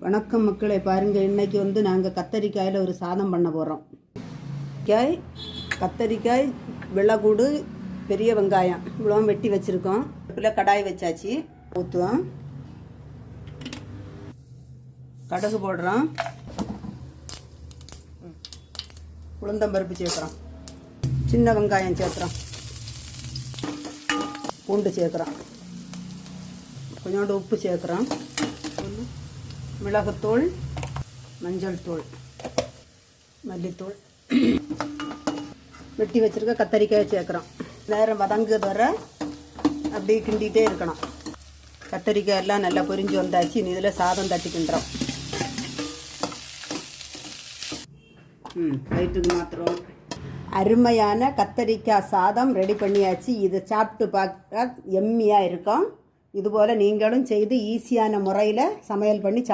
வணக்கம் மக்களே, பாருங்கள். இன்றைக்கி நாங்கள் கத்தரிக்காயில் ஒரு சாதம் பண்ண போகிறோம். கத்தரிக்காய், வெள்ளைக்கூடு, பெரிய வெங்காயம் இவ்வளோ வெட்டி வச்சுருக்கோம். இப்போ கடாய் வச்சாச்சு. ஊற்றுவோம். கடுகு போடுறோம். உளுந்தம்பருப்பு சேர்க்குறோம். சின்ன வெங்காயம் சேர்க்குறோம். பூண்டு சேர்க்குறோம். கொஞ்சோண்டு உப்பு சேர்க்குறோம். மிளகுத்தூள், மஞ்சள் தூள், மல்லித்தூள், வெட்டி வச்சுருக்க கத்தரிக்காய் சேர்க்குறோம். நேரம் வதங்குது வர அப்படியே கிண்டிகிட்டே இருக்கணும். கத்தரிக்காய் எல்லாம் நல்லா பொரிஞ்சு வந்தாச்சு. இதில் சாதம் தட்டிக்கின்றோம். வயிற்றுக்கு மாத்திரம் அருமையான கத்தரிக்காய் சாதம் ரெடி பண்ணியாச்சு. இதை சாப்பிட்டு பார்க்க எம்மியாக இருக்கும். இதுபோல் நீங்களும் செய்து ஈஸியான முறையில் சமையல் பண்ணி